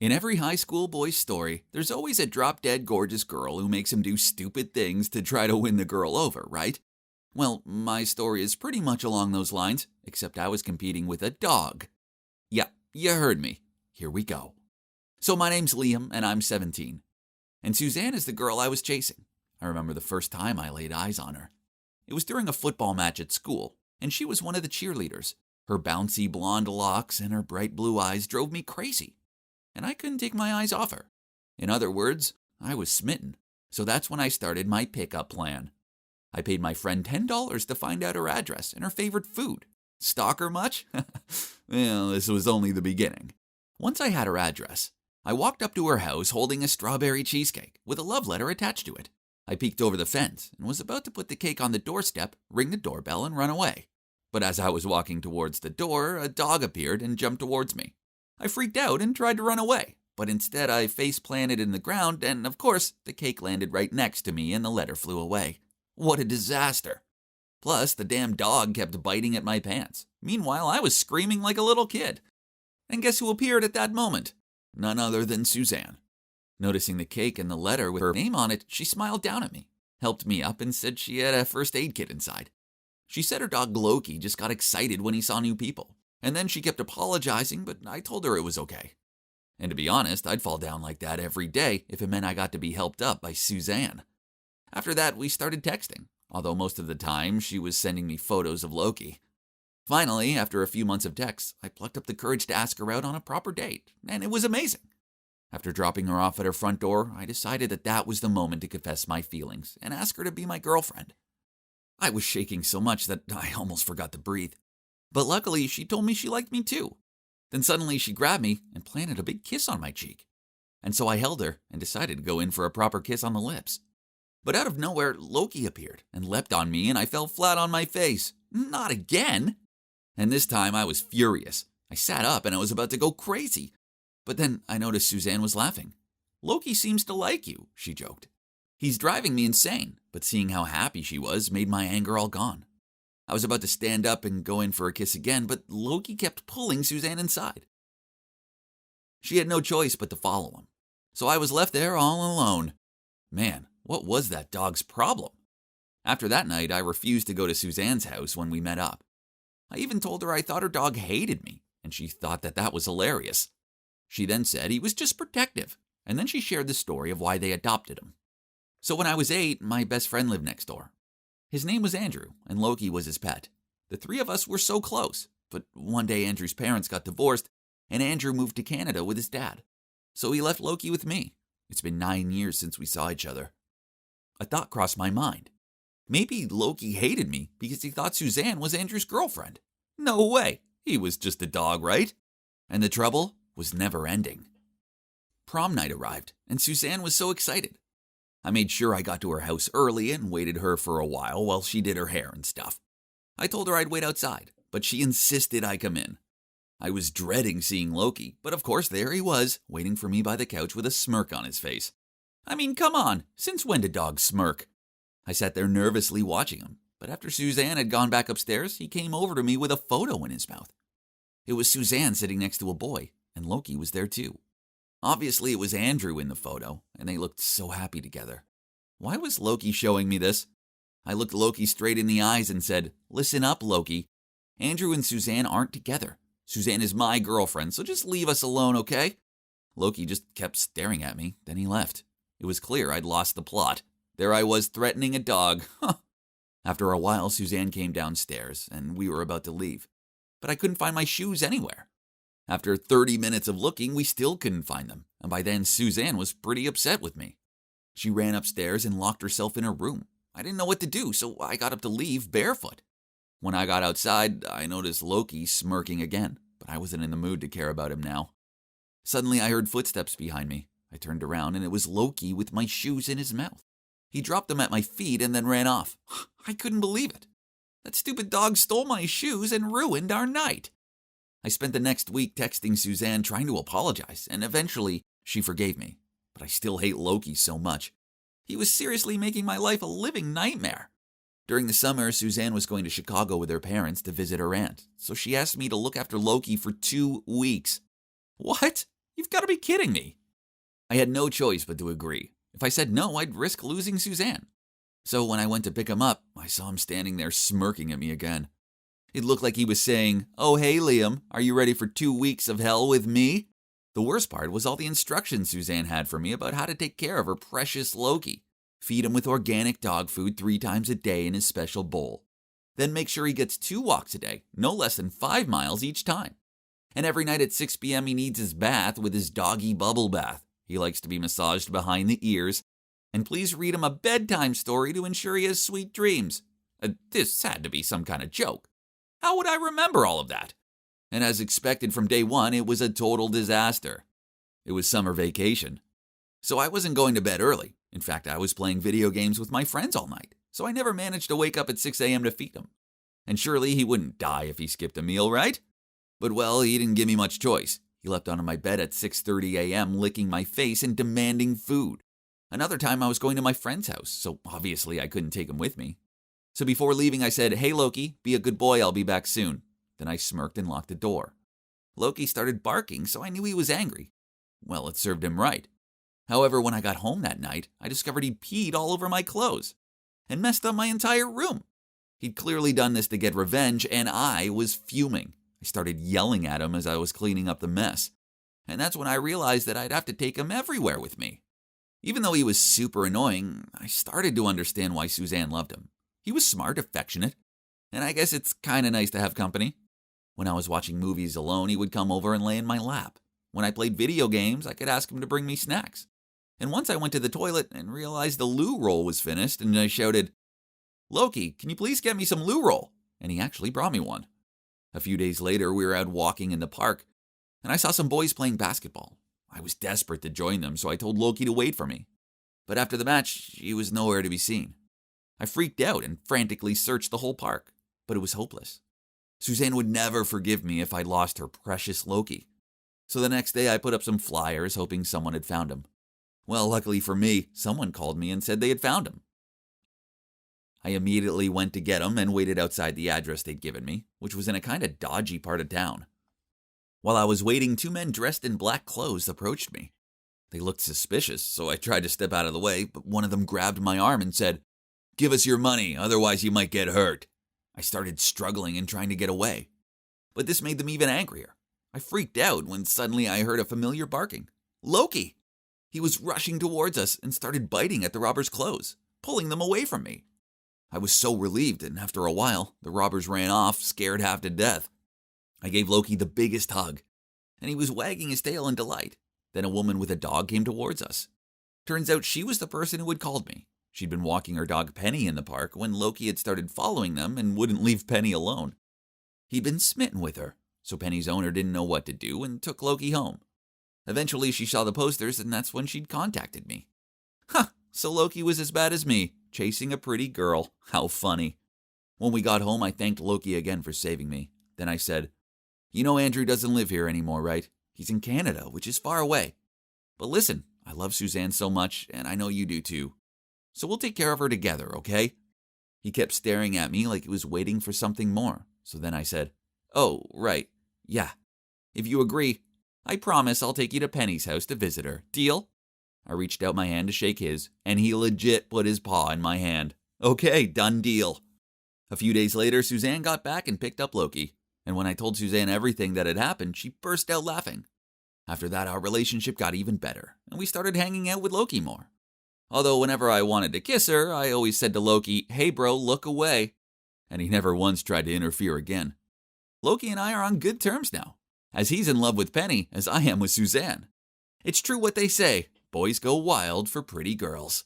In every high school boy's story, there's always a drop-dead gorgeous girl who makes him do stupid things to try to win the girl over, right? Well, my story is pretty much along those lines, except I was competing with a dog. Yeah, you heard me. Here we go. So my name's Liam, and I'm 17. And Suzanne is the girl I was chasing. I remember the first time I laid eyes on her. It was during a football match at school, and she was one of the cheerleaders. Her bouncy blonde locks and her bright blue eyes drove me crazy, and I couldn't take my eyes off her. In other words, I was smitten, so that's when I started my pickup plan. I paid my friend $10 to find out her address and her favorite food. Stalk her much? Well, this was only the beginning. Once I had her address, I walked up to her house holding a strawberry cheesecake with a love letter attached to it. I peeked over the fence and was about to put the cake on the doorstep, ring the doorbell, and run away. But as I was walking towards the door, a dog appeared and jumped towards me. I freaked out and tried to run away, but instead I face-planted in the ground, and of course, the cake landed right next to me and the letter flew away. What a disaster! Plus, the damn dog kept biting at my pants. Meanwhile, I was screaming like a little kid. And guess who appeared at that moment? None other than Suzanne. Noticing the cake and the letter with her name on it, she smiled down at me, helped me up, and said she had a first aid kit inside. She said her dog Loki just got excited when he saw new people, and then she kept apologizing, but I told her it was okay. And to be honest, I'd fall down like that every day if it meant I got to be helped up by Suzanne. After that, we started texting, although most of the time she was sending me photos of Loki. Finally, after a few months of texts, I plucked up the courage to ask her out on a proper date, and it was amazing. After dropping her off at her front door, I decided that was the moment to confess my feelings and ask her to be my girlfriend. I was shaking so much that I almost forgot to breathe. But luckily, she told me she liked me too. Then suddenly she grabbed me and planted a big kiss on my cheek. And so I held her and decided to go in for a proper kiss on the lips. But out of nowhere, Loki appeared and leapt on me and I fell flat on my face. Not again! And this time I was furious. I sat up and I was about to go crazy. But then I noticed Suzanne was laughing. "Loki seems to like you," she joked. "He's driving me insane," but seeing how happy she was made my anger all gone. I was about to stand up and go in for a kiss again, but Loki kept pulling Suzanne inside. She had no choice but to follow him. So I was left there all alone. Man, what was that dog's problem? After that night, I refused to go to Suzanne's house when we met up. I even told her I thought her dog hated me, and she thought that was hilarious. She then said he was just protective, and then she shared the story of why they adopted him. So when I was 8, my best friend lived next door. His name was Andrew, and Loki was his pet. The three of us were so close, but one day Andrew's parents got divorced, and Andrew moved to Canada with his dad. So he left Loki with me. It's been 9 years since we saw each other. A thought crossed my mind. Maybe Loki hated me because he thought Suzanne was Andrew's girlfriend. No way! He was just a dog, right? And the trouble was never ending. Prom night arrived, and Suzanne was so excited. I made sure I got to her house early and waited her for a while she did her hair and stuff. I told her I'd wait outside, but she insisted I come in. I was dreading seeing Loki, but of course there he was, waiting for me by the couch with a smirk on his face. I mean, come on, since when do dogs smirk? I sat there nervously watching him, but after Suzanne had gone back upstairs, he came over to me with a photo in his mouth. It was Suzanne sitting next to a boy, and Loki was there too. Obviously, it was Andrew in the photo, and they looked so happy together. Why was Loki showing me this? I looked Loki straight in the eyes and said, "Listen up, Loki. Andrew and Suzanne aren't together. Suzanne is my girlfriend, so just leave us alone, okay?" Loki just kept staring at me, then he left. It was clear I'd lost the plot. There I was threatening a dog. After a while, Suzanne came downstairs, and we were about to leave. But I couldn't find my shoes anywhere. After 30 minutes of looking, we still couldn't find them, and by then Suzanne was pretty upset with me. She ran upstairs and locked herself in her room. I didn't know what to do, so I got up to leave barefoot. When I got outside, I noticed Loki smirking again, but I wasn't in the mood to care about him now. Suddenly, I heard footsteps behind me. I turned around, and it was Loki with my shoes in his mouth. He dropped them at my feet and then ran off. I couldn't believe it. That stupid dog stole my shoes and ruined our night. I spent the next week texting Suzanne trying to apologize, and eventually she forgave me. But I still hate Loki so much. He was seriously making my life a living nightmare. During the summer, Suzanne was going to Chicago with her parents to visit her aunt, so she asked me to look after Loki for 2 weeks. What? You've got to be kidding me. I had no choice but to agree. If I said no, I'd risk losing Suzanne. So when I went to pick him up, I saw him standing there smirking at me again. It looked like he was saying, "Oh, hey, Liam, are you ready for 2 weeks of hell with me?" The worst part was all the instructions Suzanne had for me about how to take care of her precious Loki. Feed him with organic dog food 3 times a day in his special bowl. Then make sure he gets 2 walks a day, no less than 5 miles each time. And every night at 6 p.m. he needs his bath with his doggy bubble bath. He likes to be massaged behind the ears. And please read him a bedtime story to ensure he has sweet dreams. This had to be some kind of joke. How would I remember all of that? And as expected from day one, it was a total disaster. It was summer vacation. So I wasn't going to bed early. In fact, I was playing video games with my friends all night. So I never managed to wake up at 6 a.m. to feed him. And surely he wouldn't die if he skipped a meal, right? But well, he didn't give me much choice. He leapt onto my bed at 6:30 a.m., licking my face and demanding food. Another time I was going to my friend's house, so obviously I couldn't take him with me. So before leaving I said, "Hey Loki, be a good boy, I'll be back soon." Then I smirked and locked the door. Loki started barking, so I knew he was angry. Well, it served him right. However, when I got home that night, I discovered he'd peed all over my clothes and messed up my entire room. He'd clearly done this to get revenge, and I was fuming. I started yelling at him as I was cleaning up the mess. And that's when I realized that I'd have to take him everywhere with me. Even though he was super annoying, I started to understand why Suzanne loved him. He was smart, affectionate, and I guess it's kind of nice to have company. When I was watching movies alone, he would come over and lay in my lap. When I played video games, I could ask him to bring me snacks. And once I went to the toilet and realized the loo roll was finished, and I shouted, "Loki, can you please get me some loo roll?" And he actually brought me one. A few days later, we were out walking in the park, and I saw some boys playing basketball. I was desperate to join them, so I told Loki to wait for me. But after the match, he was nowhere to be seen. I freaked out and frantically searched the whole park, but it was hopeless. Suzanne would never forgive me if I lost her precious Loki. So the next day I put up some flyers hoping someone had found him. Well, luckily for me, someone called me and said they had found him. I immediately went to get him and waited outside the address they'd given me, which was in a kind of dodgy part of town. While I was waiting, 2 men dressed in black clothes approached me. They looked suspicious, so I tried to step out of the way, but one of them grabbed my arm and said, "Give us your money, otherwise you might get hurt." I started struggling and trying to get away. But this made them even angrier. I freaked out when suddenly I heard a familiar barking. Loki! He was rushing towards us and started biting at the robbers' clothes, pulling them away from me. I was so relieved, and after a while, the robbers ran off, scared half to death. I gave Loki the biggest hug, and he was wagging his tail in delight. Then a woman with a dog came towards us. Turns out she was the person who had called me. She'd been walking her dog Penny in the park when Loki had started following them and wouldn't leave Penny alone. He'd been smitten with her, so Penny's owner didn't know what to do and took Loki home. Eventually she saw the posters, and that's when she'd contacted me. So Loki was as bad as me, chasing a pretty girl. How funny. When we got home, I thanked Loki again for saving me. Then I said, "You know Andrew doesn't live here anymore, right? He's in Canada, which is far away. But listen, I love Suzanne so much, and I know you do too. So we'll take care of her together, okay?" He kept staring at me like he was waiting for something more. So then I said, "Oh, right. Yeah. If you agree, I promise I'll take you to Penny's house to visit her. Deal?" I reached out my hand to shake his, and he legit put his paw in my hand. Okay, done deal. A few days later, Suzanne got back and picked up Loki. And when I told Suzanne everything that had happened, she burst out laughing. After that, our relationship got even better, and we started hanging out with Loki more. Although whenever I wanted to kiss her, I always said to Loki, "Hey bro, look away." And he never once tried to interfere again. Loki and I are on good terms now, as he's in love with Penny as I am with Suzanne. It's true what they say, boys go wild for pretty girls.